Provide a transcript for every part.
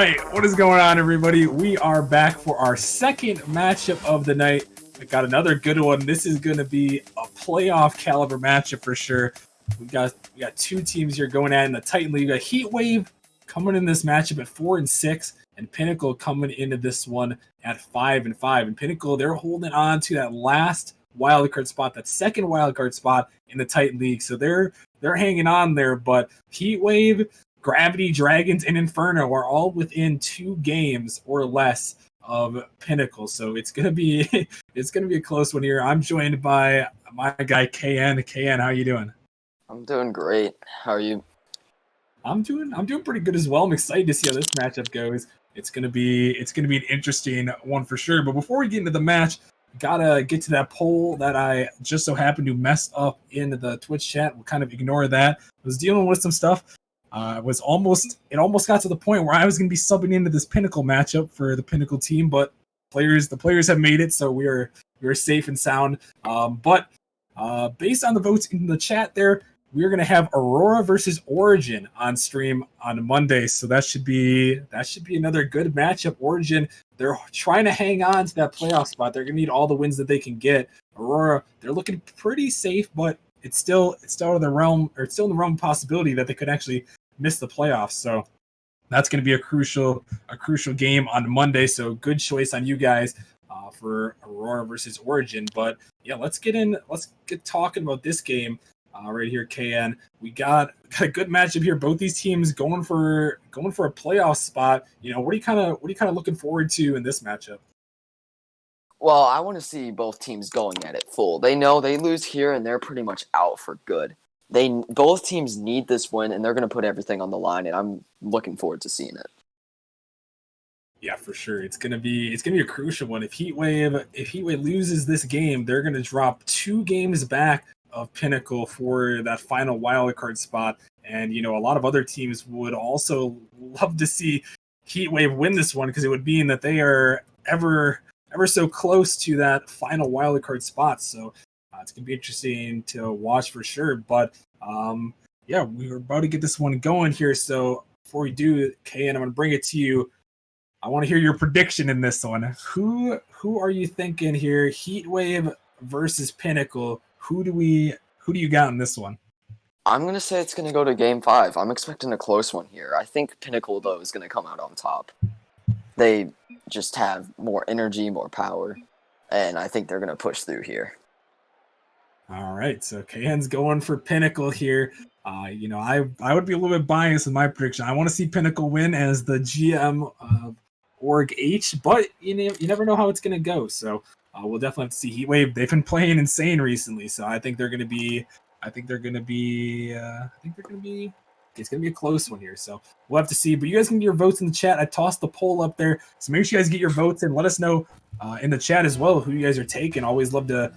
right, what is going on, everybody? We are back for our second matchup of the night. We got another good one. This is going to be a playoff caliber matchup for sure. We got two teams here going at it in the Titan League. We got Heatwave coming in this matchup at 4-6, and Pinnacle coming into this one at 5-5. And Pinnacle, they're holding on to that last wildcard spot, that second wildcard spot in the Titan League. So they're hanging on there. But Heatwave, Gravity, Dragons, and Inferno are all within 2 games or less of Pinnacle. So it's gonna be a close one here. I'm joined by my guy KN. KN, how you doing? I'm doing great. How are you? I'm doing pretty good as well. I'm excited to see how this matchup goes. It's gonna be an interesting one for sure. But before we get into the match, gotta get to that poll that I just so happened to mess up in the Twitch chat. We'll kind of ignore that. I was dealing with some stuff. It almost got to the point where I was going to be subbing into this Pinnacle matchup for the Pinnacle team, but the players have made it, so we are safe and sound. But based on the votes in the chat there, we're going to have Aurora versus Origin on stream on Monday, so that should be another good matchup. Origin, they're trying to hang on to that playoff spot. They're going to need all the wins that they can get. Aurora, they're looking pretty safe, but it's still in the realm of possibility that they could actually miss the playoffs. So that's going to be a crucial game on Monday. So good choice on you guys for Aurora versus Origin. But yeah, let's get talking about this game right here, KN. We got a good matchup here. Both these teams going for a playoff spot. You know, what are you kind of looking forward to in this matchup? Well, I want to see both teams going at it full. They know they lose here and they're pretty much out for good. Both teams need this win, and they're going to put everything on the line, and I'm looking forward to seeing it. Yeah, for sure. It's gonna be a crucial one. If Heatwave loses this game, they're gonna drop 2 games back of Pinnacle for that final wildcard spot. And you know, a lot of other teams would also love to see Heatwave win this one because it would mean that they are ever so close to that final wildcard spot. So it's going to be interesting to watch for sure. But yeah, we were about to get this one going here. So before we do, KN, I'm going to bring it to you. I want to hear your prediction in this one. Who are you thinking here? Heatwave versus Pinnacle. Who do you got in this one? I'm going to say it's going to go to Game 5. I'm expecting a close one here. I think Pinnacle, though, is going to come out on top. They just have more energy, more power, and I think they're going to push through here. All right, so KN's going for Pinnacle here. You know, I would be a little bit biased in my prediction. I want to see Pinnacle win as the GM of Org H, but you never know how it's going to go. So we'll definitely have to see. Heatwave, they've been playing insane recently, so I think they're going to be. It's going to be a close one here, so we'll have to see. But you guys can get your votes in the chat. I tossed the poll up there, so make sure you guys get your votes in. Let us know in the chat as well who you guys are taking. Always love to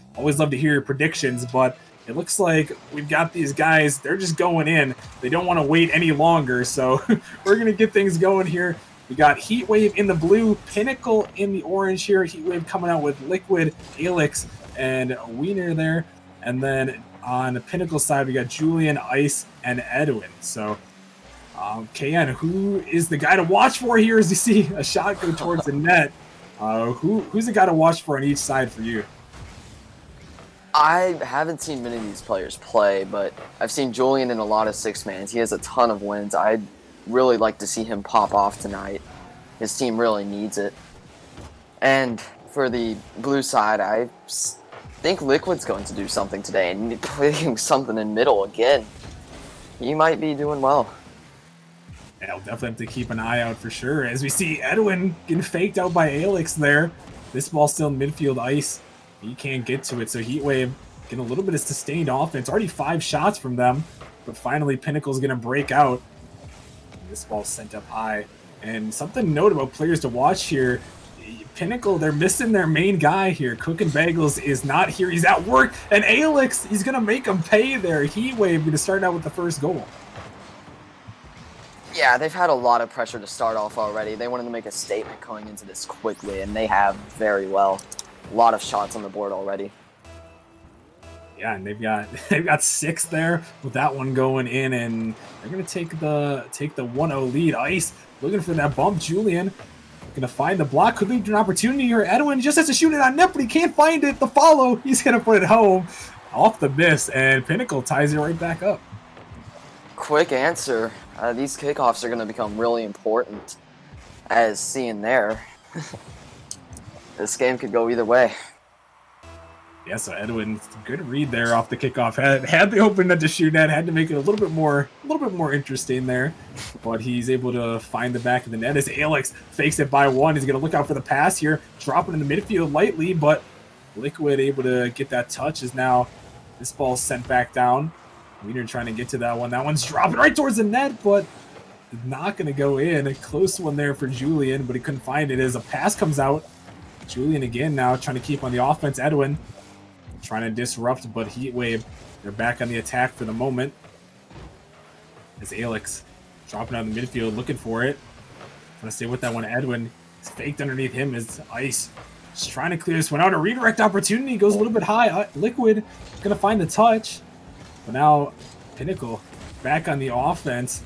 hear your predictions. But it looks like we've got these guys. They're just going in. They don't want to wait any longer, so we're going to get things going here. We got Heatwave in the blue, Pinnacle in the orange here. Heatwave coming out with Liquid, Alex, and Wiener there, and then on the Pinnacle side, we got Julian, Ice, and Edwin. So, KN, who is the guy to watch for here as you see a shot go towards the net? Who's the guy to watch for on each side for you? I haven't seen many of these players play, but I've seen Julian in a lot of 6-mans. He has a ton of wins. I'd really like to see him pop off tonight. His team really needs it. And for the blue side, I think Liquid's going to do something today and playing something in middle again. He might be doing well. Yeah, we'll definitely have to keep an eye out for sure. As we see Edwin getting faked out by Alex there. This ball's still in midfield ice. He can't get to it, so Heatwave getting a little bit of sustained offense. Already 5 shots from them, but finally Pinnacle's going to break out. This ball's sent up high. And something to note about players to watch here, Pinnacle, they're missing their main guy here. Cookin' Bagels is not here. He's at work. And Alex, he's going to make him pay there. Heatwave going to start out with the first goal. Yeah, they've had a lot of pressure to start off already. They wanted to make a statement going into this quickly, and they have very well. A lot of shots on the board already. Yeah, and they've got 6 there with that one going in, and they're gonna take the 1-0 lead. Ice looking for that bump. Julian gonna find the block. Could lead to an opportunity here. Edwin just has to shoot it on net, but he can't find it. The follow, he's gonna put it home off the miss, and Pinnacle ties it right back up. Quick answer. These kickoffs are gonna become really important, as seen there. This game could go either way. Yeah, so Edwin, good read there off the kickoff. Had the open net to shoot at, had to make it a little bit more interesting there, but he's able to find the back of the net as Alex fakes it by one. He's gonna look out for the pass here, dropping in the midfield lightly, but Liquid able to get that touch as now this ball's sent back down. Wiener trying to get to that one. That one's dropping right towards the net, but not gonna go in. A close one there for Julian, but he couldn't find it as a pass comes out. Julian again now trying to keep on the offense. Edwin trying to disrupt, but Heatwave, they're back on the attack for the moment. As Alex dropping out of the midfield, looking for it. Trying to stay with that one. Edwin is faked underneath him as Ice just trying to clear this one out. A redirect opportunity goes a little bit high. Liquid gonna find the touch, but now Pinnacle back on the offense.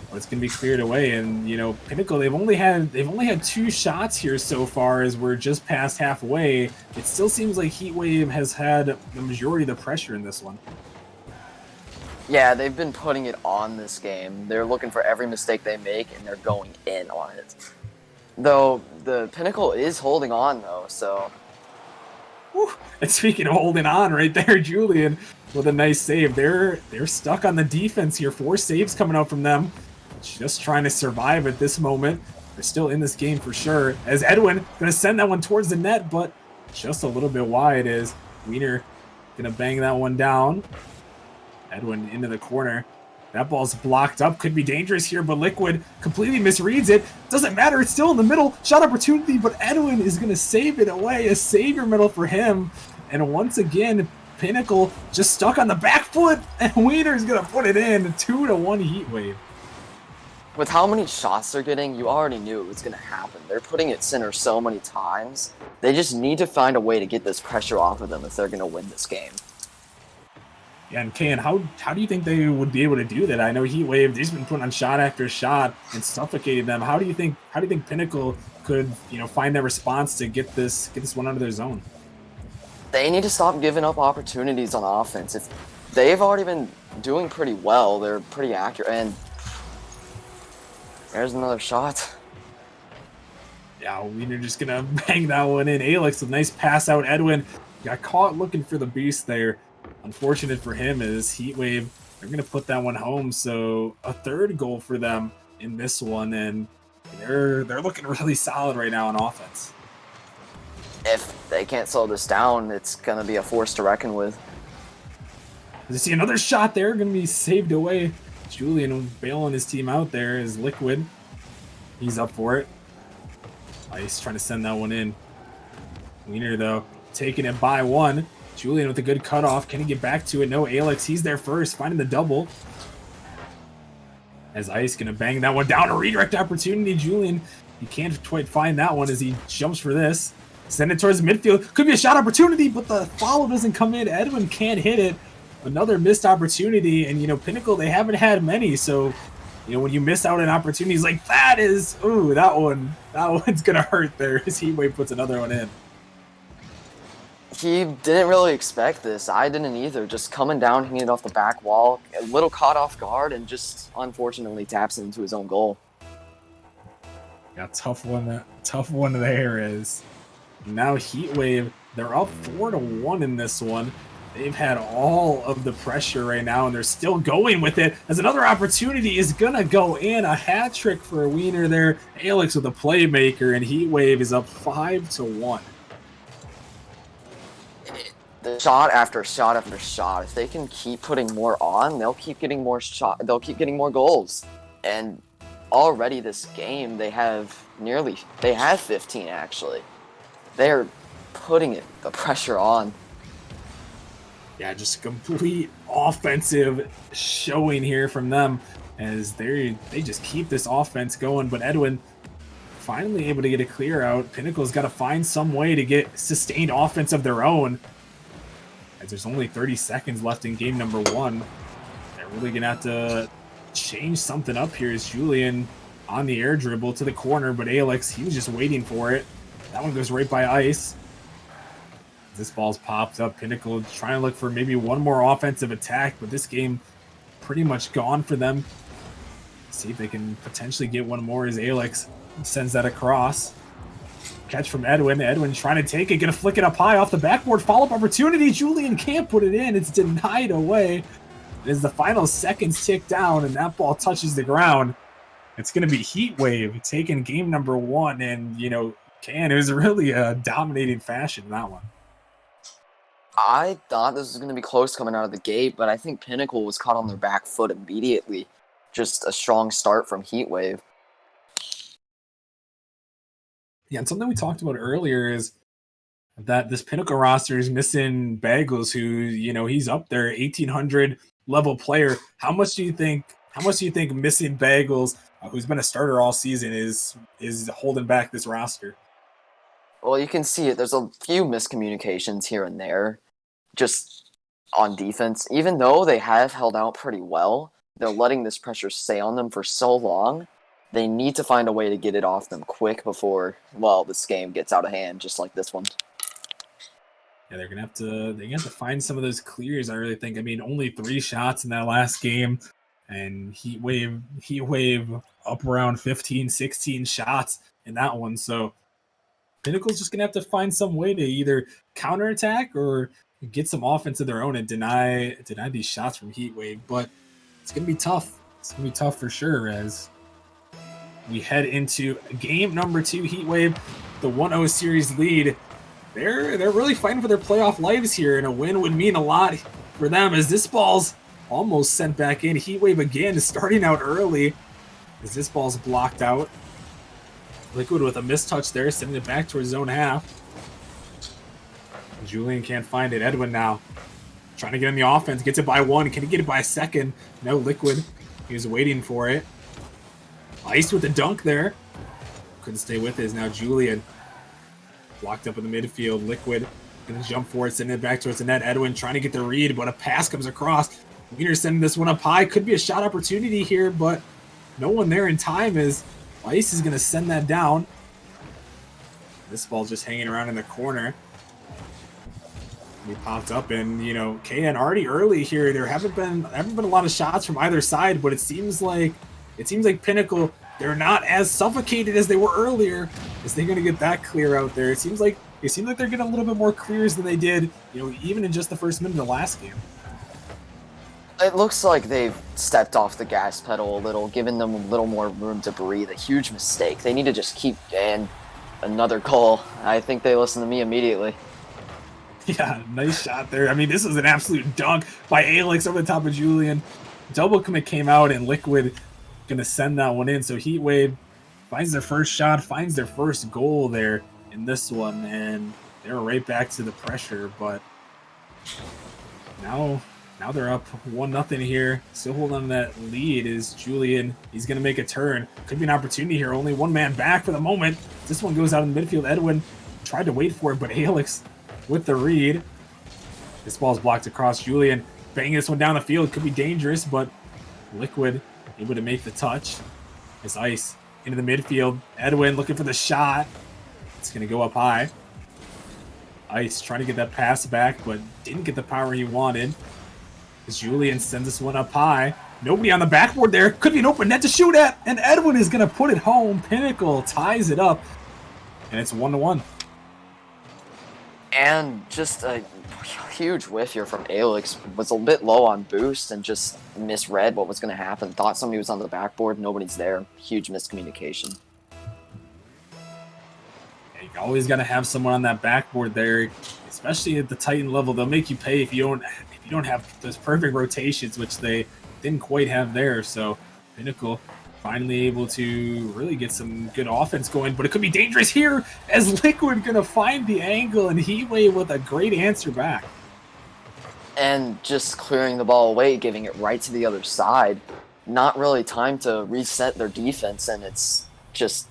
Well, it's gonna be cleared away, and you know Pinnacle, they've only had 2 shots here so far as we're just past halfway. It still seems like Heatwave has had the majority of the pressure in this one. Yeah, they've been putting it on this game. They're looking for every mistake they make, and they're going in on it. Though the Pinnacle is holding on though, so. Whew. And speaking of holding on, right there, Julian with a nice save. They're stuck on the defense here. 4 saves coming out from them. Just trying to survive at this moment. They're still in this game for sure. As Edwin gonna send that one towards the net, but just a little bit wide. As Wiener gonna bang that one down. Edwin into the corner. That ball's blocked up. Could be dangerous here, but Liquid completely misreads it. Doesn't matter. It's still in the middle. Shot opportunity, but Edwin is gonna save it away. A savior medal for him. And once again, Pinnacle just stuck on the back foot, and Wiener's gonna put it in. 2-1 Heatwave. With how many shots they're getting, you already knew it was going to happen. They're putting it center so many times. They just need to find a way to get this pressure off of them if they're going to win this game. Yeah, and Ken, how do you think they would be able to do that? I know Heatwave, he's been putting on shot after shot and suffocating them. How do you think Pinnacle could, find their response to get this one out of their zone? They need to stop giving up opportunities on offense. If they've already been doing pretty well, they're pretty accurate, and there's another shot. Yeah, Wiener just gonna bang that one in. Alex, a nice pass out. Edwin got caught looking for the beast there. Unfortunate for him is Heatwave, they're gonna put that one home. So a 3rd goal for them in this one, and they're looking really solid right now on offense. If they can't slow this down, it's gonna be a force to reckon with. You see another shot there, gonna be saved away. Julian bailing his team out there is Liquid. He's up for it. Ice trying to send that one in. Wiener, though, taking it by 1. Julian with a good cutoff. Can he get back to it? No, Alex, he's there first, finding the double. As Ice going to bang that one down. A redirect opportunity. Julian, he can't quite find that one as he jumps for this. Send it towards midfield. Could be a shot opportunity, but the follow doesn't come in. Edwin can't hit it. Another missed opportunity, and Pinnacle, they haven't had many, so when you miss out on opportunities like that is, ooh, that one's gonna hurt there as Heatwave puts another one in. He didn't really expect this. I didn't either. Just coming down, hitting it off the back wall, a little caught off guard, and just unfortunately taps it into his own goal. Yeah, tough one there is. Now Heatwave, they're up 4-1 in this one. They've had all of the pressure right now, and they're still going with it. As another opportunity is going to go in. A hat trick for Wiener there. Alex with a playmaker, and Heatwave is up 5-1. The shot after shot after shot. If they can keep putting more on, they'll keep getting more they'll keep getting more goals. And already this game, they have 15 actually. They're putting the pressure on. Yeah, just complete offensive showing here from them as they just keep this offense going. But Edwin finally able to get a clear out. Pinnacle's got to find some way to get sustained offense of their own. as there's only 30 seconds left in game number 1. They're really going to have to change something up here as Julian on the air dribble to the corner, but Alex, he was just waiting for it. That one goes right by Ice. This ball's popped up. Pinnacle trying to look for maybe one more offensive attack, but this game pretty much gone for them. See if they can potentially get one more as Alex sends that across. Catch from Edwin. Edwin trying to take it, gonna flick it up high off the backboard. Follow-up opportunity. Julian can't put it in. It's denied away. As the final seconds tick down and that ball touches the ground, it's gonna be Heatwave taking game number 1, and it was really a dominating fashion in that one. I thought this was going to be close coming out of the gate, but I think Pinnacle was caught on their back foot immediately. Just a strong start from Heatwave. Yeah, and something we talked about earlier is that this Pinnacle roster is missing Bagels, who, he's up there, 1800 level player. How much do you think missing Bagels, who's been a starter all season, is holding back this roster? Well, you can see it. There's a few miscommunications here and there, just on defense. Even though they have held out pretty well, they're letting this pressure stay on them for so long. They need to find a way to get it off them quick before, this game gets out of hand, just like this one. Yeah, they're gonna have to find some of those clears. I really think. I mean, only 3 shots in that last game, and Heatwave up around 15, 16 shots in that one. So Pinnacle's just gonna have to find some way to either counterattack or get some offense of their own and deny these shots from Heatwave. But it's gonna be tough. It's gonna be tough for sure as we head into game number 2. Heatwave, the 1-0 series lead. They're really fighting for their playoff lives here, and a win would mean a lot for them as this ball's almost sent back in. Heatwave again starting out early as this ball's blocked out. Liquid with a mistouch there, sending it back towards zone half. Julian can't find it. Edwin now trying to get in the offense. Gets it by 1. Can he get it by a second? No, Liquid. He was waiting for it. Ice with the dunk there. Couldn't stay with it. Is now Julian. Blocked up in the midfield. Liquid gonna jump for it, sending it back towards the net. Edwin trying to get the read, but a pass comes across. Wiener sending this one up high. Could be a shot opportunity here, but no one there in time as Ice is going to send that down. This ball's just hanging around in the corner. He popped up, and KN already early here. There haven't been a lot of shots from either side, but it seems like Pinnacle, they're not as suffocated as they were earlier. Is they going to get that clear out there? It seems like they're getting a little bit more clears than they did, even in just the first minute of the last game. It looks like they've stepped off the gas pedal a little, giving them a little more room to breathe. A huge mistake. They need to just keep, and another goal. I think they listened to me immediately. Yeah, nice shot there. I mean, this was an absolute dunk by Alex over the top of Julian. Double commit came out, and Liquid gonna send that one in. So Heatwave finds their first shot, finds their first goal there in this one, and they're right back to the pressure. But now they're up 1-0 here. Still holding on to that lead is Julian. He's going to make a turn. Could be an opportunity here. Only one man back for the moment. This one goes out in the midfield. Edwin tried to wait for it, but Alex with the read. This ball's blocked across. Julian banging this one down the field. Could be dangerous, but Liquid able to make the touch. As Ice into the midfield. Edwin looking for the shot. It's going to go up high. Ice trying to get that pass back, but didn't get the power he wanted. Julian sends this one up high. Nobody on the backboard there. Could be an open net to shoot at, and Edwin is going to put it home. Pinnacle ties it up, and it's 1-1. And just a huge whiff here from Alex. Was a bit low on boost and just misread what was going to happen. Thought somebody was on the backboard. Nobody's there. Huge miscommunication. Yeah, you always got to have someone on that backboard there, especially at the Titan level. They'll make you pay if you don't have those perfect rotations, which they didn't quite have there. So Pinnacle finally able to really get some good offense going, but it could be dangerous here as Liquid gonna find the angle, and Heatwave with a great answer back. And just clearing the ball away, giving it right to the other side. Not really time to reset their defense, and it's just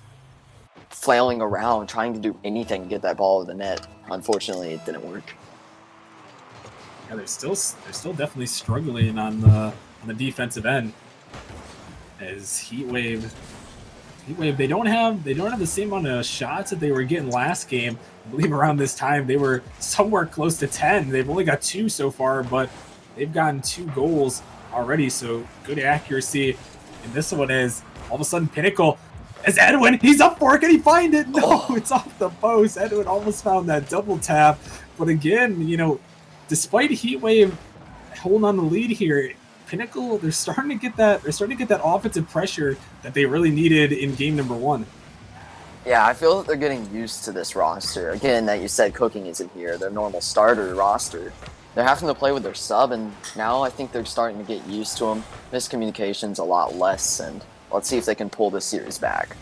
flailing around, trying to do anything to get that ball to the net. Unfortunately, it didn't work. Yeah, they're still definitely struggling on the defensive end. As Heatwave, they don't have the same amount of shots that they were getting last game. I believe around this time they were somewhere close to 10. They've only got 2 so far, but they've gotten 2 goals already, so good accuracy. And this one is all of a sudden Pinnacle. As Edwin, he's up for it. Can he find it? No, it's off the post. Edwin almost found that double tap. But again, despite Heatwave holding on the lead here, Pinnacle, they're starting to get that offensive pressure that they really needed in game number 1. Yeah, I feel that they're getting used to this roster. Again, that you said Cooking isn't here, their normal starter roster. They're having to play with their sub, and now I think they're starting to get used to them. Miscommunication's a lot less, and let's see if they can pull this series back.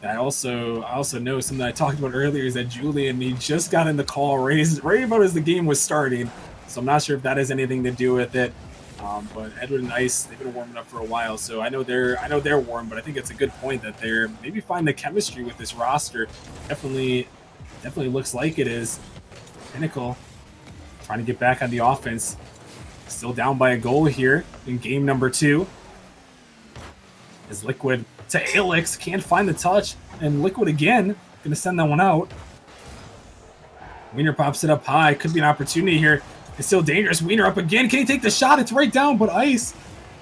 I also know something I talked about earlier is that Julian, he just got in the call right about as the game was starting, so I'm not sure if that has anything to do with it. But Edwin and Ice, they've been warming up for a while, so I know they're warm, but I think it's a good point that they're maybe finding the chemistry with this roster. Definitely looks like it is. Pinnacle trying to get back on the offense. Still down by a goal here in game number 2. As Liquid to Alex, can't find the touch, and Liquid again, gonna send that one out. Wiener pops it up high, could be an opportunity here. It's still dangerous. Wiener up again, can he take the shot? It's right down, but Ice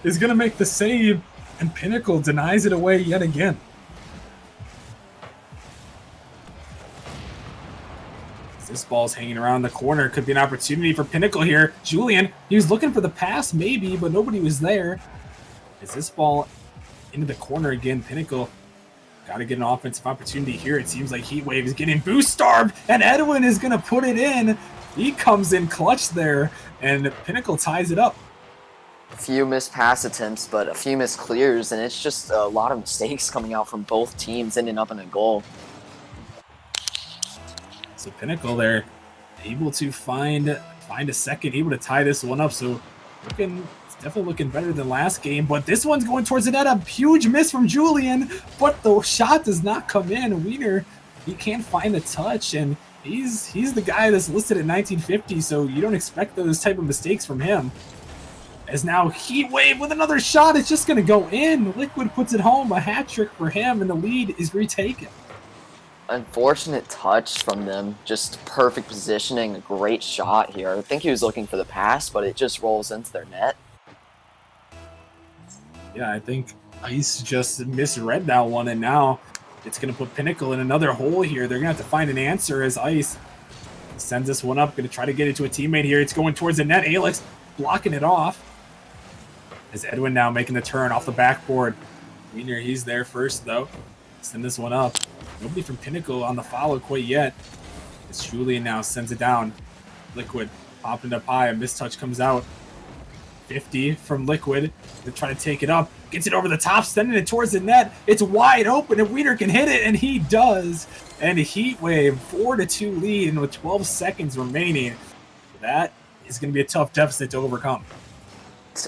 is gonna make the save, and Pinnacle denies it away yet again. This ball's hanging around the corner, could be an opportunity for Pinnacle here. Julian, he was looking for the pass maybe, but nobody was there. Is this ball into the corner again? Pinnacle got to get an offensive opportunity here. It seems like Heatwave is getting boost starved, and Edwin is going to put it in. He comes in clutch there, and Pinnacle ties it up. A few missed pass attempts, but a few missed clears, and it's just a lot of mistakes coming out from both teams, ending up in a goal. So Pinnacle, they're able to find a second, able to tie this one up. So it's definitely looking better than last game. But this one's going towards the net. A huge miss from Julian, but the shot does not come in. Wiener, he can't find a touch, and he's the guy that's listed at 1950. So you don't expect those type of mistakes from him. As now Heatwave with another shot, it's just going to go in. Liquid puts it home, a hat trick for him, and the lead is retaken. Unfortunate touch from them, just perfect positioning, a great shot here. I think he was looking for the pass, but it just rolls into their net. Yeah, I think Ice just misread that one, and now it's going to put Pinnacle in another hole here. They're going to have to find an answer as Ice sends this one up, going to try to get it to a teammate here. It's going towards the net. Alex blocking it off. As Edwin now making the turn off the backboard. Wiener, he's there first, though. Send this one up. Nobody from Pinnacle on the follow quite yet. As Julian now sends it down. Liquid popping up high. A mistouch comes out. 50 from Liquid. They're trying to take it up. Gets it over the top, sending it towards the net. It's wide open, and Wiener can hit it, and he does. And Heatwave, 4-2 lead, and with 12 seconds remaining. That is going to be a tough deficit to overcome.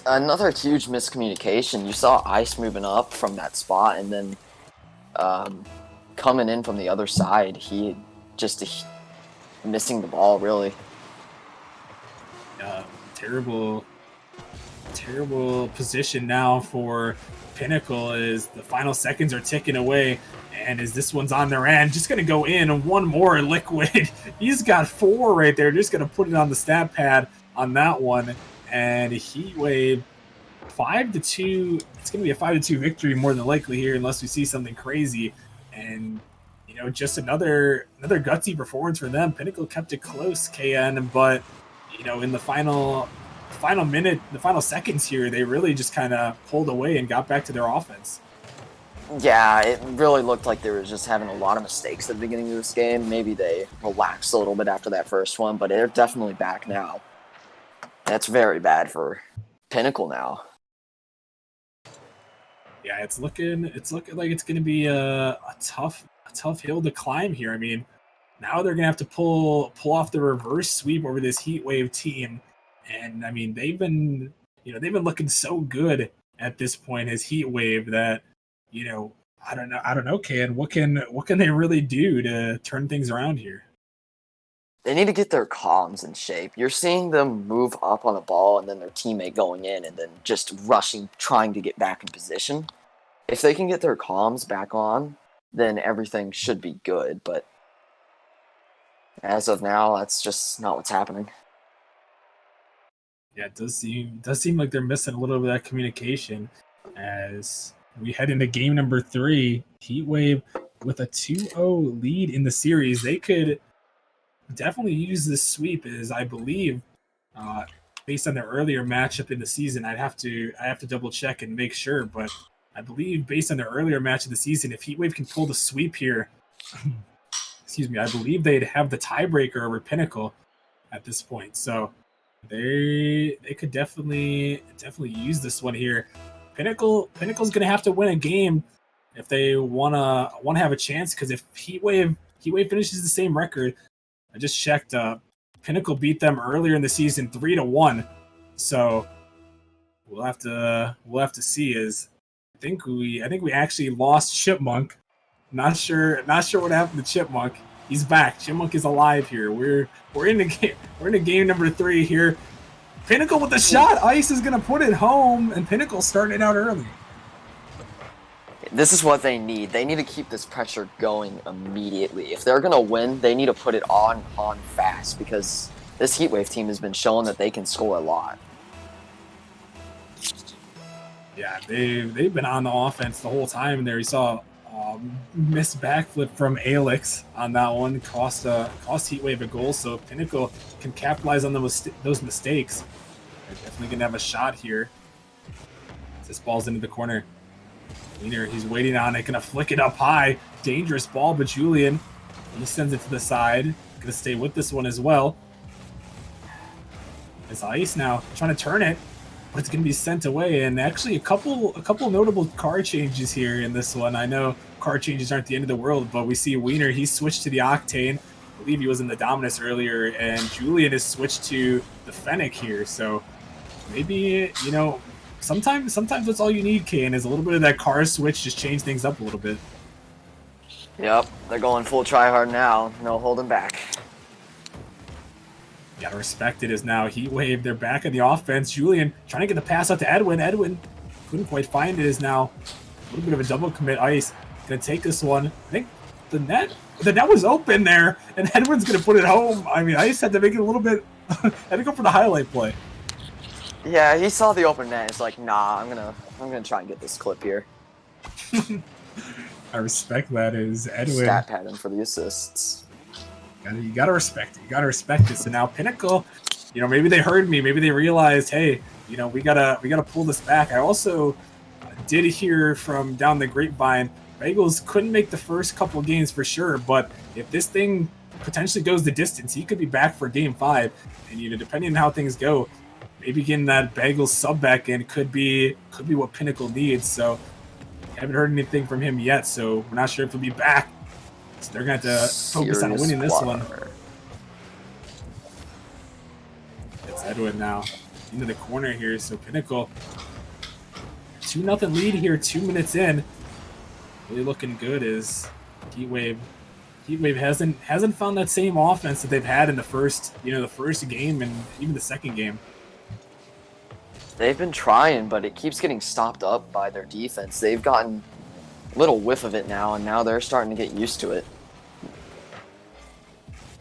Another huge miscommunication. You saw Ice moving up from that spot, and then coming in from the other side, he just missing the ball, really. Terrible position now for Pinnacle as the final seconds are ticking away, and as this one's on their end, just going to go in, and one more. Liquid. He's got 4 right there, just going to put it on the stat pad on that one, and Heatwave 5-2. It's going to be a 5-2 victory more than likely here, unless we see something crazy. And just another gutsy performance for them. Pinnacle kept it close, KN, but in the final minute, the final seconds here, they really just kind of pulled away and got back to their offense. Yeah, it really looked like they were just having a lot of mistakes at the beginning of this game. Maybe they relaxed a little bit after that first one, but they're definitely back now. That's very bad for Pinnacle now. Yeah, it's looking like it's going to be a tough hill to climb here. I mean, now they're going to have to pull off the reverse sweep over this Heatwave team, and I mean they've been looking so good at this point as Heatwave that I don't know, Ken. What can they really do to turn things around here? they need to get their comms in shape. You're seeing them move up on a ball and then their teammate going in and then just rushing, trying to get back in position. If they can get their comms back on, then everything should be good. But as of now, that's just not what's happening. Yeah, it does seem like they're missing a little bit of that communication as we head into game number 3. Heatwave with a 2-0 lead in the series. They could definitely use this sweep, as I believe, based on their earlier matchup in the season. I have to double check and make sure, but I believe based on their earlier match of the season, if Heatwave can pull the sweep here, excuse me, I believe they'd have the tiebreaker over Pinnacle at this point. So they could definitely use this one here. Pinnacle's gonna have to win a game if they wanna have a chance, because if Heatwave finishes the same record, I just checked, Pinnacle beat them earlier in the season 3-1. So we'll have to see. As I think we actually lost Chipmunk. Not sure what happened to Chipmunk. He's back. Chipmunk is alive here. We're in a game number 3 here. Pinnacle with the shot. Ice is gonna put it home, and Pinnacle starting it out early. This is what they need. They need to keep this pressure going immediately. If they're gonna win, they need to put it on fast, because this Heatwave team has been showing that they can score a lot. Yeah, they've been on the offense the whole time there. You saw missed backflip from Alex on that one, cost Heatwave a goal, so Pinnacle can capitalize on those mistakes. They're definitely gonna have a shot here. This ball's into the corner. Wiener, he's waiting on it, gonna flick it up high. Dangerous ball, but Julian, he sends it to the side. Gonna stay with this one as well. It's Ice now, trying to turn it, but it's gonna be sent away. And actually a couple notable card changes here in this one. I know card changes aren't the end of the world, but we see Wiener, he switched to the Octane. I believe he was in the Dominus earlier, and Julian has switched to the Fennec here. So maybe, you know, sometimes that's all you need, Kane, is a little bit of that car switch, just change things up a little bit. Yep, they're going full tryhard now. No holding back. Gotta respect it, as now Heatwave, they're back in the offense. Julian trying to get the pass out to Edwin. Edwin couldn't quite find it, is now a little bit of a double commit. Ice gonna take this one. I think the net was open there, and Edwin's gonna put it home. I mean, Ice had to make it a little bit, had to go for the highlight play. Yeah, he saw the open net. It's like, nah, I'm gonna try and get this clip here. I respect that, as Edwin. Stat pattern for the assists. You gotta respect it. You gotta respect it. So now Pinnacle, you know, maybe they heard me. Maybe they realized, hey, you know, we gotta pull this back. I also did hear from down the grapevine, Bagels couldn't make the first couple of games for sure, but if this thing potentially goes the distance, he could be back for game 5. And, you know, depending on how things go, maybe getting that Bagels sub back in could be what Pinnacle needs. So haven't heard anything from him yet, so we're not sure if he'll be back. So they're going to have to focus on winning this one. It's Edwin now into the corner here. So Pinnacle, 2-0 lead here, 2 minutes in. Really looking good, as Heatwave hasn't found that same offense that they've had in the first game and even the second game. They've been trying, but it keeps getting stopped up by their defense. They've gotten a little whiff of it now, and now they're starting to get used to it.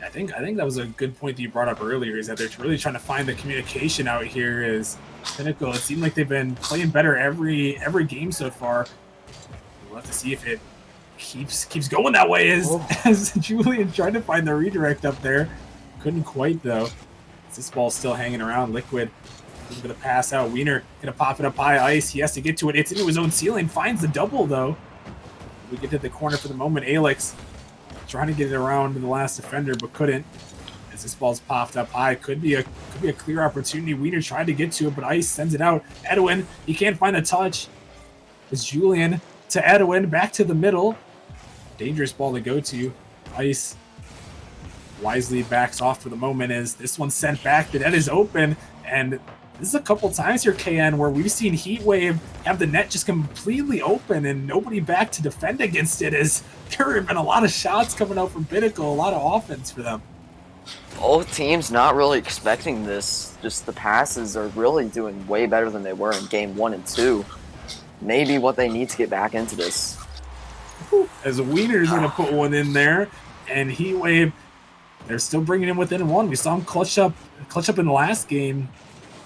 I think that was a good point that you brought up earlier, is that they're really trying to find the communication out here. As Pinnacle, it seemed like they've been playing better every game so far. We'll have to see if it keeps going that way, as Julian tried to find the redirect up there. Couldn't quite, though. This ball's still hanging around. Liquid is going to pass out. Wiener going to pop it up high. Ice, he has to get to it. It's into his own ceiling. Finds the double, though. We get to the corner for the moment. Alex trying to get it around to the last defender, but couldn't. As this ball's popped up high, could be a clear opportunity. Wiener tried to get to it, but Ice sends it out. Edwin, he can't find the touch. It's Julian to Edwin, back to the middle. Dangerous ball to go to. Ice wisely backs off for the moment, as this one's sent back. The net is open, and this is a couple times here, KN, where we've seen Heatwave have the net just completely open and nobody back to defend against it, as there have been a lot of shots coming out from Pinnacle, a lot of offense for them. Both teams not really expecting this. Just the passes are really doing way better than they were in game 1 and 2. Maybe what they need to get back into this. As Wiener's going to put one in there, and Heatwave, they're still bringing him within one. We saw him clutch up in the last game.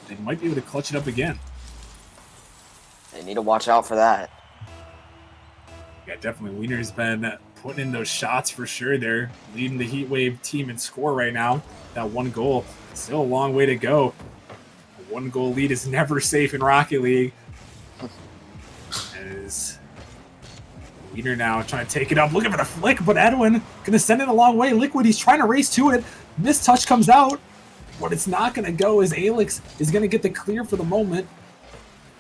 They might be able to clutch it up again. They need to watch out for that. Yeah, definitely. Wiener's been putting in those shots for sure. They're leading the Heatwave team in score right now. That one goal, still a long way to go. A 1-goal lead is never safe in Rocket League. As Wiener now trying to take it up, looking for the flick, but Edwin gonna send it a long way. Liquid, he's trying to race to it. Missed touch comes out, but it's not gonna go as Alex is gonna get the clear for the moment.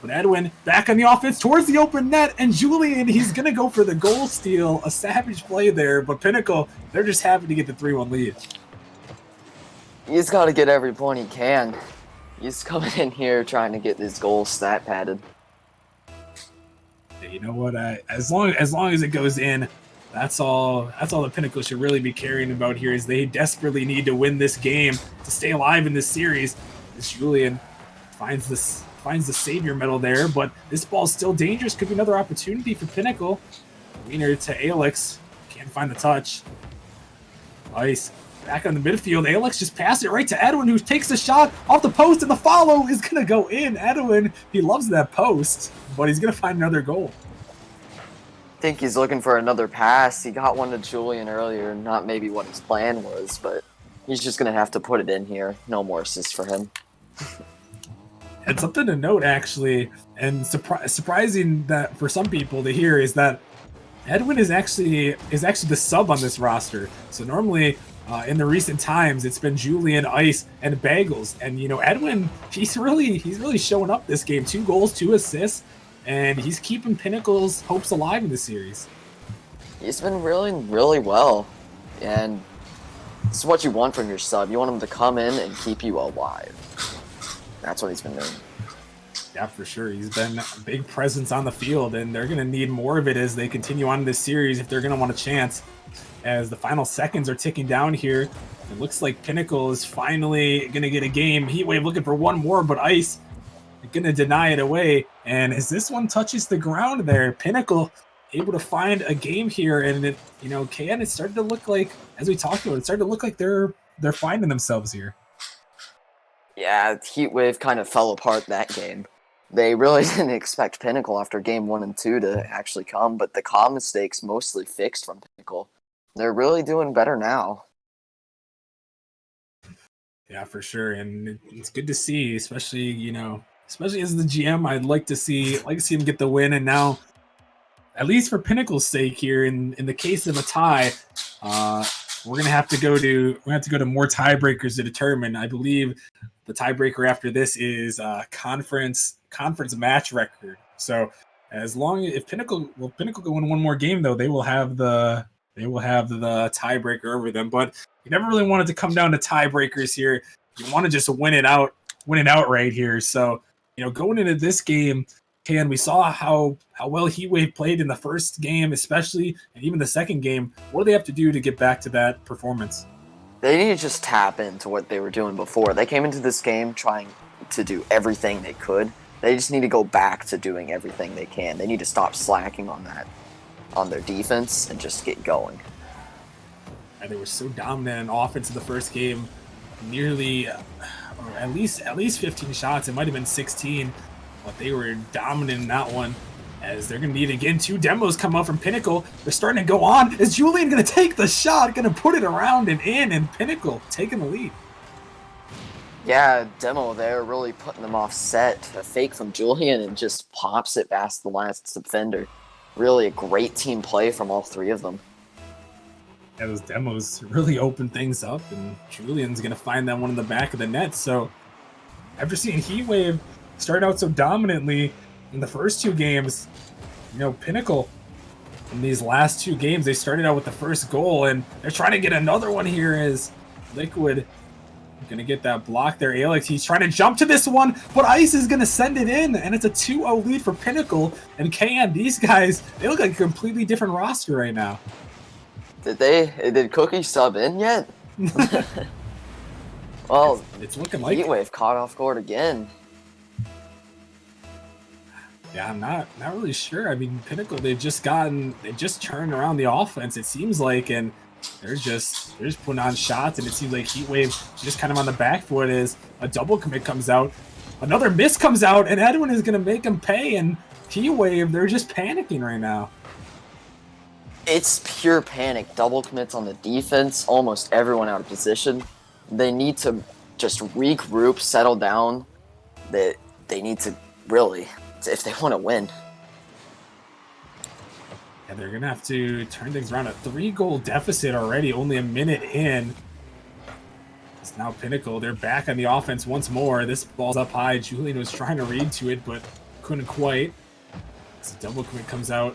But Edwin back on the offense towards the open net, and Julian, he's gonna go for the goal steal. A savage play there, but Pinnacle, they're just happy to get the 3-1 lead. He's got to get every point he can. He's coming in here trying to get his goal stat padded. You know what? As long as it goes in, that's all the Pinnacle should really be caring about here. Is they desperately need to win this game to stay alive in this series. As Julian finds the savior medal there, but this ball's still dangerous. Could be another opportunity for Pinnacle. Wiener to Alex, can't find the touch. Ice back on the midfield. Alex just passed it right to Edwin, who takes the shot off the post, and the follow is gonna go in. Edwin, he loves that post, but he's gonna find another goal. I think he's looking for another pass. He got one to Julian earlier, not maybe what his plan was, but he's just going to have to put it in here. No more assists for him. And something to note, actually, and surprising that for some people to hear, is that Edwin is actually the sub on this roster. So normally, in the recent times, it's been Julian, Ice, and Bagels. And you know, Edwin, he's really showing up this game. 2 goals, 2 assists. And he's keeping Pinnacle's hopes alive in this series. He's been really well. And this is what you want from your sub. You want him to come in and keep you alive. That's what he's been doing. Yeah, for sure. He's been a big presence on the field, and they're going to need more of it as they continue on in this series if they're going to want a chance. As the final seconds are ticking down here, it looks like Pinnacle is finally going to get a game. Heatwave looking for one more, but Ice going to deny it away. And as this one touches the ground there, Pinnacle able to find a game here. And it, you know, KN, it started to look like, as we talked about, it started to look like they're finding themselves here. Yeah, Heatwave kind of fell apart that game. They really didn't expect Pinnacle after game 1 and 2 to actually come, but the comm mistakes mostly fixed from Pinnacle. They're really doing better now. Yeah, for sure. And it's good to see, especially as the GM, I'd like to see him get the win. And now, at least for Pinnacle's sake here, in the case of a tie, we're gonna have to go to more tiebreakers to determine. I believe the tiebreaker after this is conference match record. So if Pinnacle go win one more game, though, they will have the tiebreaker over them. But you never really wanted to come down to tiebreakers here. You want to just win it outright here. So, you know, going into this game, Ken, we saw how well Heatwave played in the first game, especially, and even the second game. What do they have to do to get back to that performance? They need to just tap into what they were doing before. They came into this game trying to do everything they could. They just need to go back to doing everything they can. They need to stop slacking on their defense and just get going. And they were so dominant in offense in the first game, nearly, or at least 15 shots. It might have been 16, but they were dominant in that one. As they're going to need, again, 2 demos come out from Pinnacle. They're starting to go on. Is Julian going to take the shot, going to put it around and in, and Pinnacle taking the lead? Yeah, demo there really putting them off set. A fake from Julian and just pops it past the last defender. Really a great team play from all 3 of them. Yeah, those demos really open things up, and Julian's going to find that one in the back of the net. So after seeing Heatwave start out so dominantly in the first 2 games, you know, Pinnacle in these last 2 games, they started out with the first goal, and they're trying to get another one here as Liquid going to get that block there. Alex, he's trying to jump to this one, but Ice is going to send it in, and it's a 2-0 lead for Pinnacle. And KN, these guys, they look like a completely different roster right now. Did Cookie sub in yet? Well, it's looking like Heatwave caught off guard again. Yeah, I'm not really sure. I mean, Pinnacle, they've just turned around the offense, it seems like, and they're just putting on shots, and it seems like Heatwave just kind of on the back foot as a double commit comes out. Another miss comes out, and Edwin is going to make him pay, and Heatwave, they're just panicking right now. It's pure panic. Double commits on the defense, almost everyone out of position. They need to just regroup, settle down. They need to really, if they want to win. And they're going to have to turn things around. A 3-goal deficit already, only a minute in. It's now Pinnacle. They're back on the offense once more. This ball's up high. Julian was trying to read to it, but couldn't quite. As a double commit comes out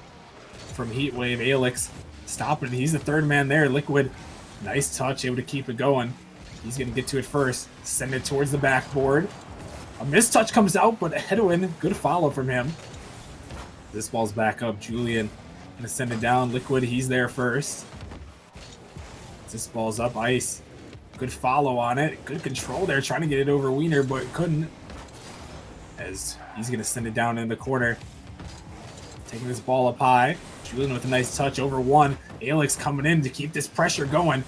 from Heatwave. Alex stopping it. He's the third man there. Liquid, nice touch, able to keep it going. He's going to get to it first. Send it towards the backboard. A missed touch comes out, but Edwin, good follow from him. This ball's back up. Julian going to send it down. Liquid, he's there first. This ball's up. Ice, good follow on it. Good control there, trying to get it over Wiener, but couldn't. As he's going to send it down in the corner. Taking this ball up high. Julian with a nice touch over one. Alex coming in to keep this pressure going.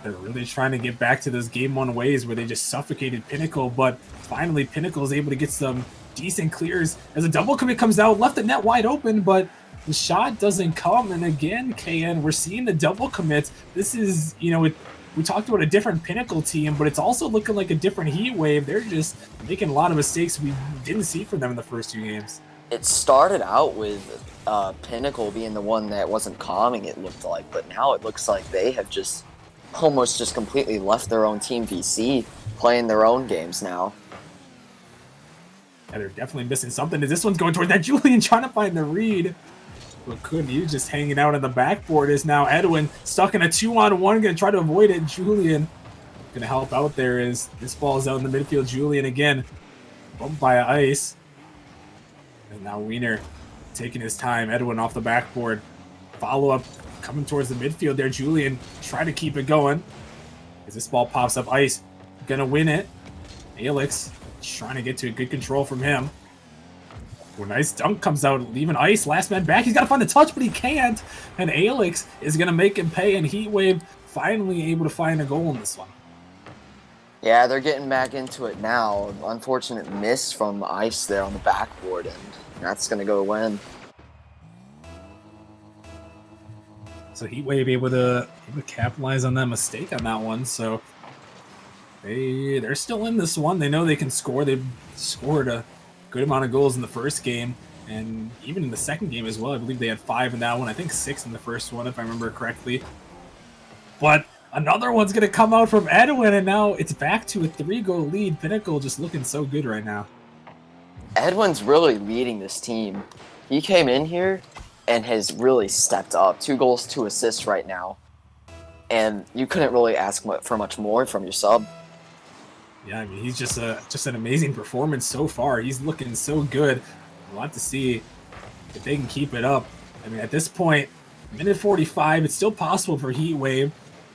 They're really trying to get back to those game one ways where they just suffocated Pinnacle, but finally Pinnacle is able to get some decent clears as a double commit comes out, left the net wide open, but the shot doesn't come. And again, KN, we're seeing the double commits. This is, we talked about a different Pinnacle team, but it's also looking like a different Heatwave. They're just making a lot of mistakes we didn't see from them in the first 2 games. It started out with Pinnacle being the one that wasn't calming, it looked like, but now it looks like they have just almost just completely left their own team VC, playing their own games now. Yeah, they're definitely missing something. This one's going towards that Julian trying to find the read. But couldn't. He was just hanging out on the backboard. Is now Edwin stuck in a 2-on-1, going to try to avoid it. Julian going to help out there as this ball is out in the midfield. Julian again bumped by Ice. And now Wiener taking his time. Edwin off the backboard. Follow up coming towards the midfield there. Julian trying to keep it going. As this ball pops up, Ice gonna win it. Alex trying to get to a good control from him. A nice dunk comes out, leaving Ice last man back. He's got to find the touch, but he can't. And Alex is gonna make him pay, and Heatwave finally able to find a goal in this one. Yeah, they're getting back into it now. Unfortunate miss from Ice there on the backboard, and that's gonna go in. So Heatwave able to capitalize on that mistake on that one. So they're still in this one. They know they can score. They've scored a good amount of goals in the first game, and even in the second game as well. I believe they had 5 in that one. I think 6 in the first one, if I remember correctly. But another one's going to come out from Edwin, and now it's back to a 3-goal lead. Pinnacle just looking so good right now. Edwin's really leading this team. He came in here and has really stepped up. 2 goals, 2 assists right now. And you couldn't really ask for much more from your sub. Yeah, I mean, he's just an amazing performance so far. He's looking so good. We'll have to see if they can keep it up. I mean, at this point, minute 45, it's still possible for Heatwave.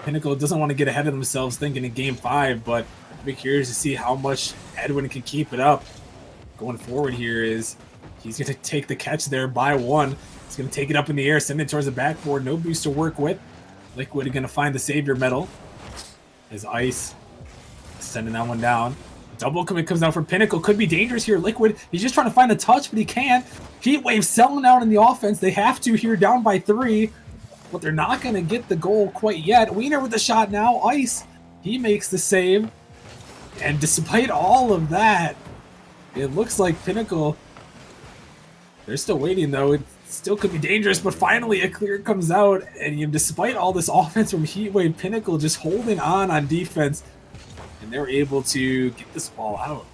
Pinnacle doesn't want to get ahead of themselves thinking in Game 5, but I'd be curious to see how much Edwin can keep it up. Going forward here is he's going to take the catch there by 1. He's going to take it up in the air, send it towards the backboard. No boost to work with. Liquid going to find the savior medal. His Ice sending that one down. Double commit comes out from Pinnacle. Could be dangerous here. Liquid, he's just trying to find a touch, but he can't. Heatwave selling out in the offense. They have to here, down by 3. But they're not going to get the goal quite yet. Wiener with the shot now. Ice, he makes the save. And despite all of that, it looks like Pinnacle, they're still waiting though. It still could be dangerous, but finally a clear comes out. And despite all this offense from Heatwave, Pinnacle just holding on defense. And they're able to get this ball out.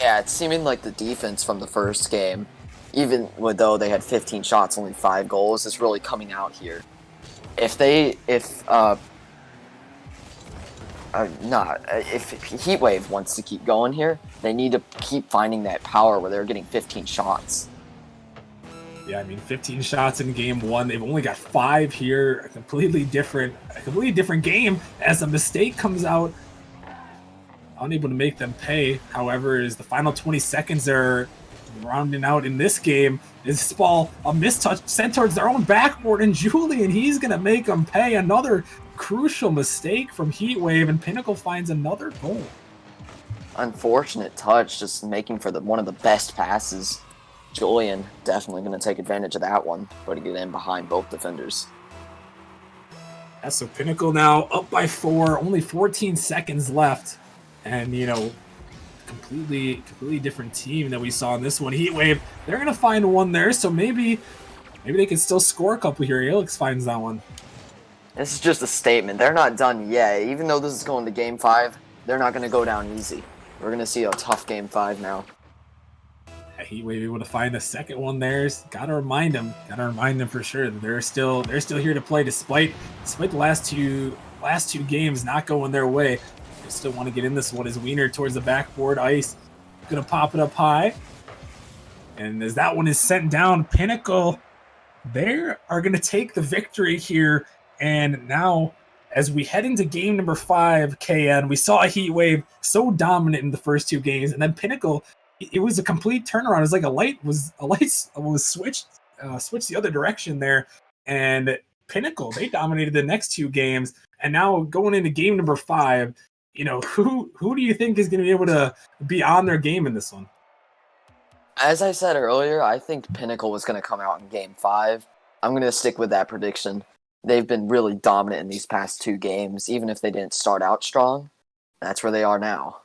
Yeah, it's seeming like the defense from the first game, even though they had 15 shots, only 5 goals, is really coming out here. If Heatwave wants to keep going here, they need to keep finding that power where they're getting 15 shots. Yeah, I mean, 15 shots in game one. They've only got 5 here. A completely different game as a mistake comes out. Unable to make them pay. However, as the final 20 seconds are rounding out in this game, this ball, a mistouch sent towards their own backboard, and Julian, he's going to make them pay. Another crucial mistake from Heatwave, and Pinnacle finds another goal. Unfortunate touch, just making for one of the best passes. Julian definitely going to take advantage of that one, putting it in behind both defenders. Yeah, so Pinnacle now up by 4, only 14 seconds left. And, you know, completely different team that we saw in this one. Heatwave, they're going to find one there, so maybe they can still score a couple here. Alex finds that one. This is just a statement. They're not done yet. Even though this is going to Game 5, they're not going to go down easy. We're going to see a tough Game 5 now. Heatwave able to find the second one there. Gotta remind them for sure that they're still here to play despite the last two games not going their way. They still want to get in this one. As Wiener towards the backboard, Ice gonna pop it up high, and as that one is sent down, Pinnacle, they are gonna take the victory here. And now, as we head into game number 5, KN, we saw a Heatwave so dominant in the first 2 games, and then Pinnacle, it was a complete turnaround. It was like a light was switched the other direction there, and Pinnacle, they dominated the next 2 games, and now going into game number 5, you know, who do you think is going to be able to be on their game in this one? As I said earlier, I think Pinnacle was going to come out in Game 5. I'm going to stick with that prediction. They've been really dominant in these past 2 games, even if they didn't start out strong. That's where they are now.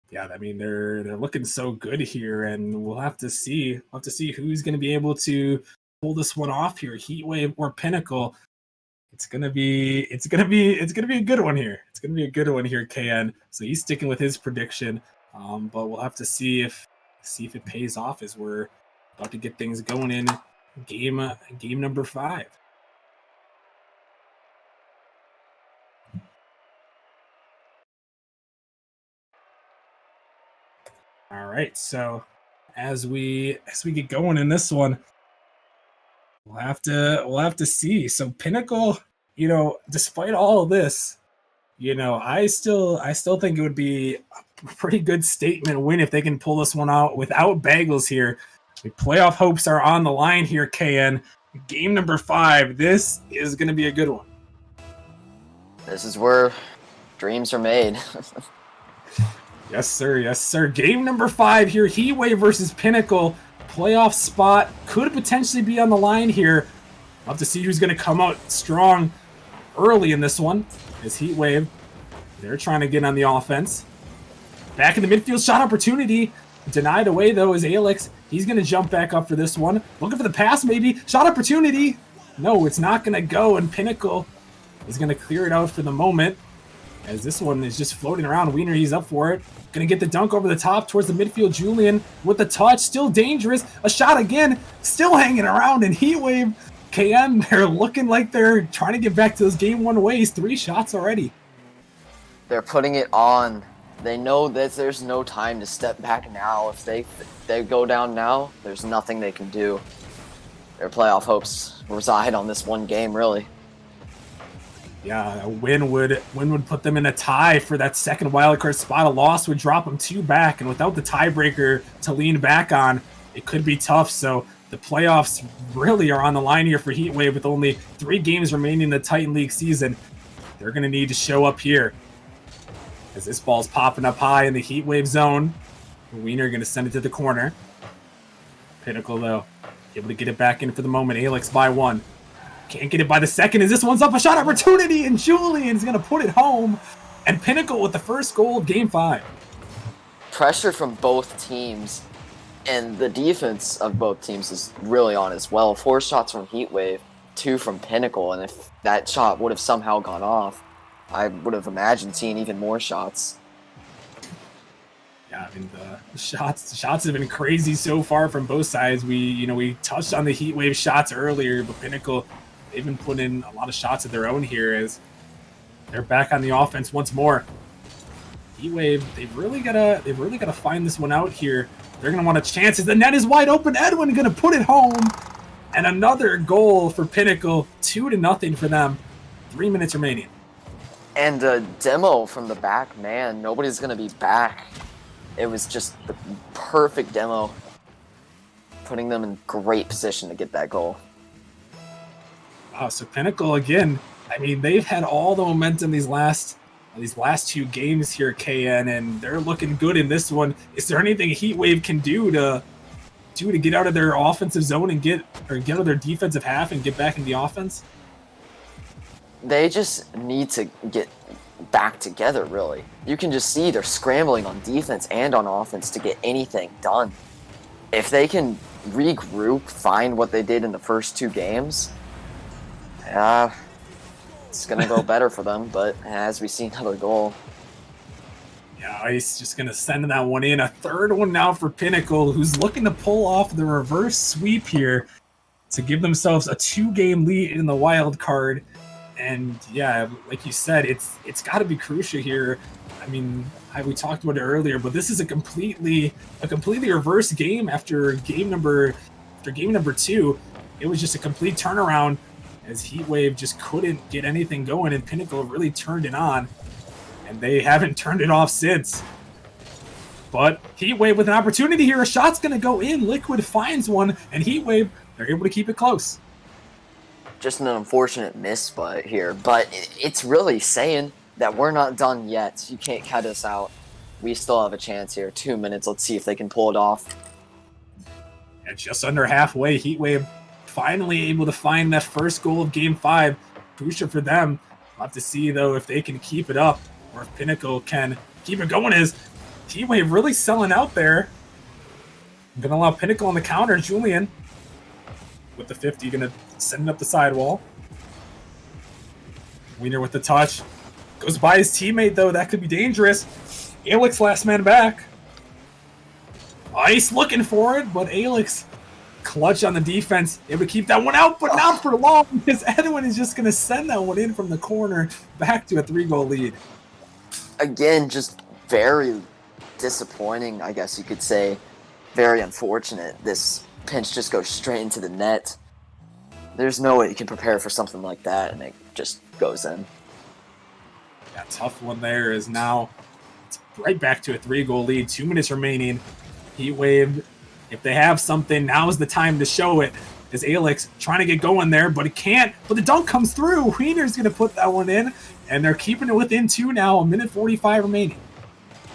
Yeah, I mean, they're looking so good here, and we'll have to see who's going to be able to pull this one off here, Heatwave or Pinnacle. It's gonna be a good one here. It's gonna be a good one here, KN. So he's sticking with his prediction, but we'll have to see if it pays off as we're about to get things going in game number 5. All right, so as we get going in this one, we'll have to see. So Pinnacle, you know, despite all of this, you know, I still think it would be a pretty good statement win if they can pull this one out without Bagels here. The playoff hopes are on the line here, KN. Game number 5. This is going to be a good one. This is where dreams are made. Yes, sir. Yes, sir. Game number 5 here. Heatwave versus Pinnacle. Playoff spot could potentially be on the line here. We'll have to see who's going to come out strong early in this one. As Heatwave, they're trying to get on the offense. Back in the midfield, shot opportunity. Denied away, though, is Alex. He's going to jump back up for this one. Looking for the pass, maybe. Shot opportunity. No, it's not going to go, and Pinnacle is going to clear it out for the moment. As this one is just floating around. Wiener, he's up for it. Going to get the dunk over the top towards the midfield. Julian with the touch. Still dangerous. A shot again. Still hanging around. And Heatwave, KN, they're looking like they're trying to get back to those game 1 ways. 3 shots already. They're putting it on. They know that there's no time to step back now. If they go down now, there's nothing they can do. Their playoff hopes reside on this one game, really. Yeah, a win would put them in a tie for that second wildcard spot. A loss would drop them 2 back, and without the tiebreaker to lean back on, it could be tough. So the playoffs really are on the line here for Heatwave with only 3 games remaining in the Titan League season. They're going to need to show up here. As this ball's popping up high in the Heatwave zone, Wiener going to send it to the corner. Pinnacle, though, able to get it back in for the moment. Alex by 1. Can't get it by the second as this one's up. A shot opportunity, and Julian's going to put it home. And Pinnacle with the first goal of Game 5. Pressure from both teams, and the defense of both teams is really on as well. 4 shots from Heatwave, 2 from Pinnacle, and if that shot would have somehow gone off, I would have imagined seeing even more shots. Yeah, I mean, the shots have been crazy so far from both sides. We touched on the Heatwave shots earlier, but Pinnacle, they've been putting in a lot of shots of their own here as they're back on the offense once more. Heatwave, they've really gotta find this one out here. They're gonna want to chance it. The net is wide open. Edwin gonna put it home. And another goal for Pinnacle, 2-0 for them. 3 minutes remaining. And a demo from the back, man. Nobody's going to be back. It was just the perfect demo. Putting them in great position to get that goal. Wow, so Pinnacle, again, I mean, they've had all the momentum these last 2 games here, KN, and they're looking good in this one. Is there anything Heatwave can do to get out of their offensive zone and get out of their defensive half and get back in the offense? They just need to get back together, really. You can just see they're scrambling on defense and on offense to get anything done. If they can regroup, find what they did in the first 2 games, it's going to go better for them, but as we see another goal. Yeah, Ice just going to send that one in. A third one now for Pinnacle, who's looking to pull off the reverse sweep here to give themselves a 2-game lead in the wild card. And yeah, like you said, it's got to be crucial here. I mean, we talked about it earlier, but this is a completely reverse game after game number 2. It was just a complete turnaround as Heatwave just couldn't get anything going, and Pinnacle really turned it on. And they haven't turned it off since. But Heatwave with an opportunity here. A shot's going to go in. Liquid finds one, and Heatwave, they're able to keep it close. Just an unfortunate miss here. But it's really saying that we're not done yet. You can't cut us out. We still have a chance here. 2 minutes. Let's see if they can pull it off. And just under halfway, Heatwave finally able to find that first goal of Game 5. Crucial for them. We'll have to see, though, if they can keep it up. Or if Pinnacle can keep it going. Is Heatwave really selling out there? I'm going to allow Pinnacle on the counter. Julian with the 50, going to send it up the sidewall. Wiener with the touch. Goes by his teammate, though. That could be dangerous. Alex last man back. Ice looking for it, but Alex clutch on the defense. Able to keep that one out, but not for long, because Edwin is just going to send that one in from the corner back to a 3-goal lead. Again, just very disappointing, I guess you could say. Very unfortunate. This pinch just goes straight into the net. There's no way you can prepare for something like that, and it just goes in. That tough one there is now it's right back to a 3-goal lead. 2 minutes remaining. Heatwave, if they have something, now is the time to show it. As Alex trying to get going there, but it can't. But the dunk comes through. Wiener's going to put that one in, and they're keeping it within 2 now. 1:45 remaining.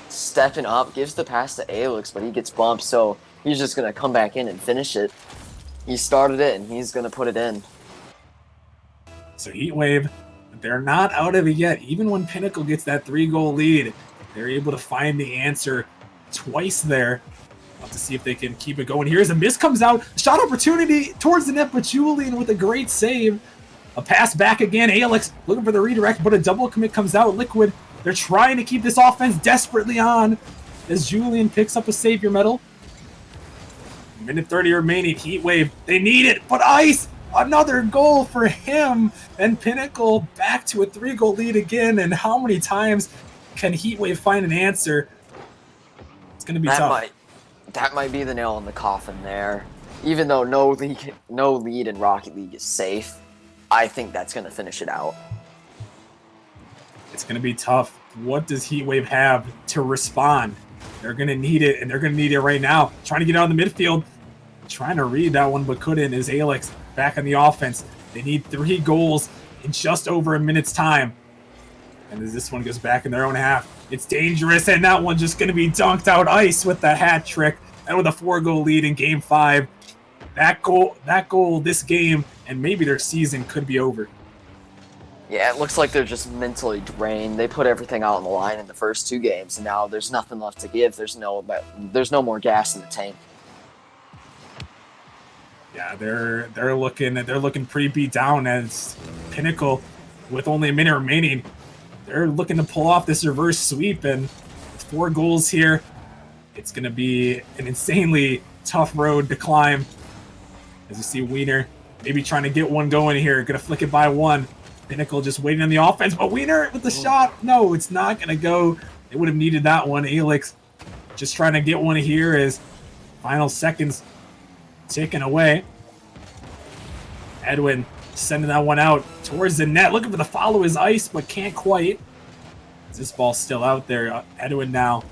Stepping up, gives the pass to Alex, but he gets bumped, so he's just going to come back in and finish it. He started it, and he's going to put it in. So Heatwave, they're not out of it yet. Even when Pinnacle gets that 3-goal lead, they're able to find the answer twice there. We'll have to see if they can keep it going. Here's a miss comes out. Shot opportunity towards the net, but Julian with a great save. A pass back again. Alex looking for the redirect, but a double commit comes out. Liquid, they're trying to keep this offense desperately on as Julian picks up a savior medal. 1:30 remaining. Heatwave, they need it, but Ice, another goal for him. And Pinnacle back to a 3-goal lead again. And how many times can Heatwave find an answer? It's going to be tough. That might be the nail in the coffin there. Even though no lead in Rocket League is safe, I think that's going to finish it out. It's going to be tough. What does Heatwave have to respond? They're going to need it, and they're going to need it right now. Trying to get out of the midfield. Trying to read that one, but couldn't. Is Alex back on the offense. They need 3 goals in just over a minute's time. And as this one goes back in their own half, it's dangerous, and that one just going to be dunked out. Ice with that hat trick, and with a 4-goal lead in Game 5. That goal, this game, and maybe their season could be over. Yeah, it looks like they're just mentally drained. They put everything out on the line in the first 2 games, and now there's nothing left to give. There's no more gas in the tank. Yeah, they're looking pretty beat down as Pinnacle, with only a minute remaining, they're looking to pull off this reverse sweep, and with 4 goals here, it's going to be an insanely tough road to climb. As you see Wiener maybe trying to get one going here, going to flick it by one. Pinnacle just waiting on the offense, but Wiener with the shot. No, it's not going to go. They would have needed that one. Alix just trying to get one here as final seconds ticking away. Edwin sending that one out towards the net, looking for the follow his ice, but can't quite. This ball's still out there. Edwin now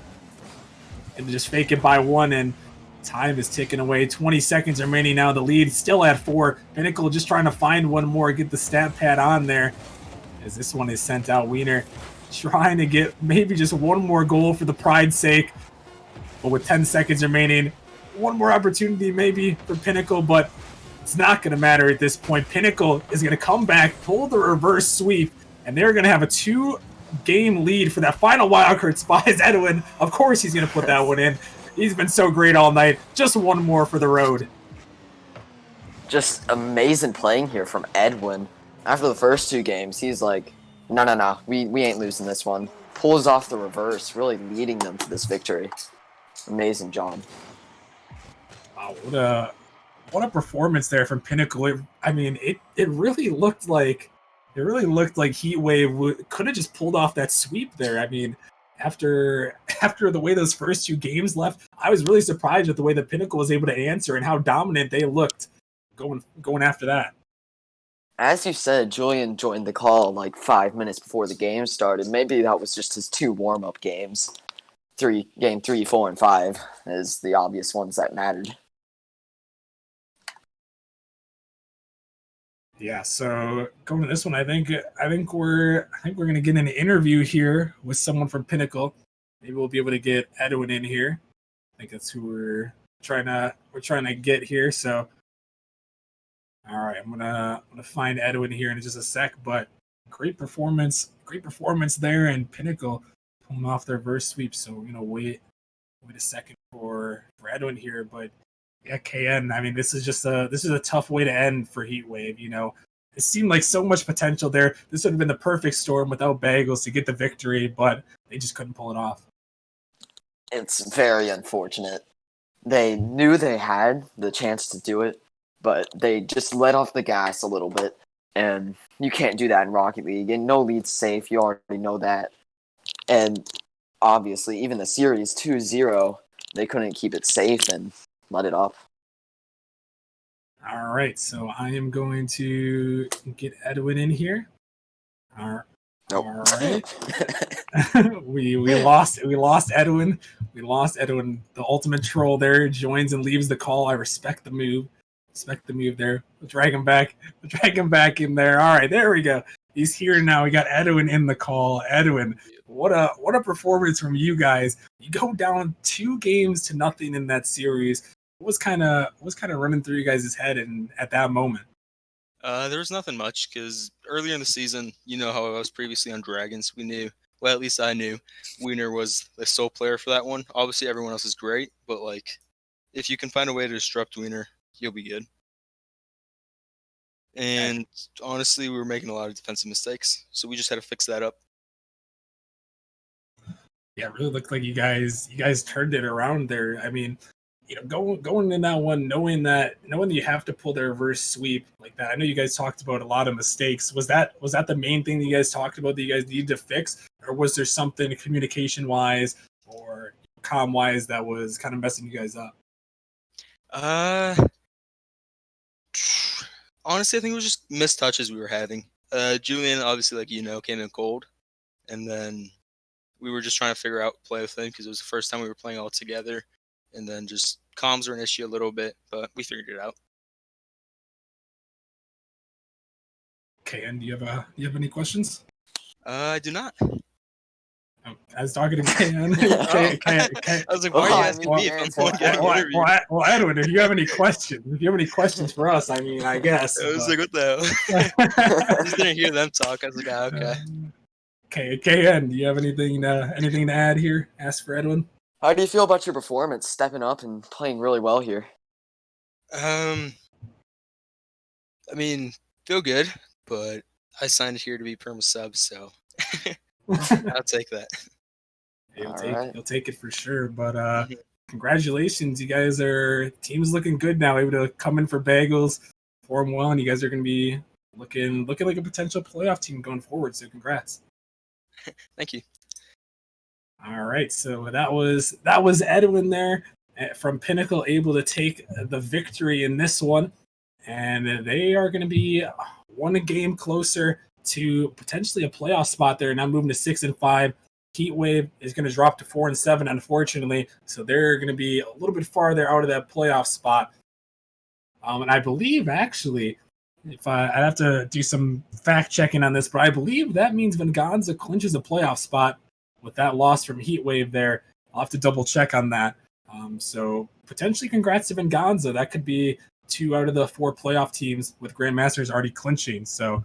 and just fake it by one, and time is ticking away. 20 seconds remaining now. The lead still at 4. Pinnacle just trying to find one more, get the stat pad on there. As this one is sent out, Wiener trying to get maybe just one more goal for the pride's sake. But with 10 seconds remaining, one more opportunity maybe for Pinnacle, but it's not going to matter at this point. Pinnacle is going to come back, pull the reverse sweep, and they're going to have a 2-game lead for that final wildcard spot. As Edwin, of course he's going to put that one in. He's been so great all night. Just one more for the road. Just amazing playing here from Edwin. After the first 2 games, he's like, no, we ain't losing this one. Pulls off the reverse, really leading them to this victory. Amazing job. Wow, what a performance there from Pinnacle. It really looked like Heatwave could have just pulled off that sweep there. I mean, after the way those first 2 games left, I was really surprised with the way the Pinnacle was able to answer and how dominant they looked going after that. As you said, Julian joined the call like 5 minutes before the game started. Maybe that was just his 2 warm-up games. Game 3, 4, and 5 is the obvious ones that mattered. Yeah, so going to this one, I think we're gonna get an interview here with someone from Pinnacle. Maybe we'll be able to get Edwin in here. I think that's who we're trying to get here. So, all right, I'm gonna find Edwin here in just a sec. But great performance there, and Pinnacle pulling off their reverse sweep. So wait a second for Edwin here, but. Yeah, KN. I mean, this is a tough way to end for Heatwave. It seemed like so much potential there. This would have been the perfect storm without Bagels to get the victory, but they just couldn't pull it off. It's very unfortunate. They knew they had the chance to do it, but they just let off the gas a little bit, and you can't do that in Rocket League. And no lead's safe. You already know that. And obviously, even the series 2-0, they couldn't keep it safe and let it up. All right, so I am going to get Edwin in here. All right. we lost Edwin. We lost Edwin. The ultimate troll there joins and leaves the call. I respect the move. There. We'll drag him back in there. All right, there we go. He's here now. We got Edwin in the call. Edwin, what a performance from you guys. You go down 2-0 in that series. What was kind of running through you guys' head at that moment? There was nothing much because earlier in the season, how I was previously on Dragons. We knew, well, at least I knew, Wiener was the sole player for that one. Obviously, everyone else is great, but if you can find a way to disrupt Wiener, you'll be good. And honestly, we were making a lot of defensive mistakes, so we just had to fix that up. Yeah, it really looked like you guys turned it around there. I mean, going in that one, knowing that you have to pull the reverse sweep like that. I know you guys talked about a lot of mistakes. Was that the main thing that you guys talked about that you guys needed to fix, or was there something communication wise or comm wise that was kind of messing you guys up? Honestly, I think it was just missed touches we were having. Julian, obviously, came in cold, and then we were just trying to figure out play with him because it was the first time we were playing all together. And then just comms are an issue a little bit, but we figured it out. Okay, and do you have any questions? I do not. I was talking to KN. I was like, why are you asking me if I'm getting an interview? Well, Edwin, if you have any questions for us, I mean, I guess. I was like, what the hell? I just didn't hear them talk. I was like, okay. Okay, KN, do you have anything to add here? Ask for Edwin. How do you feel about your performance, stepping up and playing really well here? Feel good, but I signed here to be perma sub, so I'll take that. You'll take it for sure. But congratulations, you guys team's looking good now. Able to come in for Bagels, perform well, and you guys are going to be looking like a potential playoff team going forward. So congrats. Thank you. All right, so that was Edwin there from Pinnacle, able to take the victory in this one, and they are going to be one game closer to potentially a playoff spot there. Now moving to 6-5. Heatwave is going to drop to 4-7, unfortunately, so they're going to be a little bit farther out of that playoff spot. And I believe, actually, if I'd have to do some fact checking on this, but I believe that means Venganza clinches a playoff spot with that loss from Heatwave there. I'll have to double check on that. So potentially congrats to Venganza. That could be 2 out of the 4 playoff teams with Grandmasters already clinching. So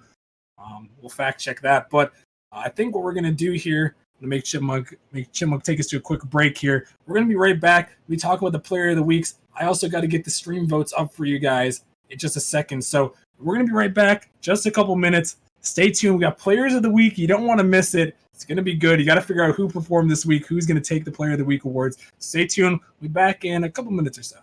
we'll fact check that. But I think what we're going to do here, I'm going to make Chipmunk take us to a quick break here. We're going to be right back. We talk about the player of the weeks. I also got to get the stream votes up for you guys in just a second. So we're going to be right back. Just a couple minutes. Stay tuned. We got players of the week. You don't want to miss it. It's going to be good. You got to figure out who performed this week, who's going to take the player of the week awards. Stay tuned. We'll be back in a couple minutes or so.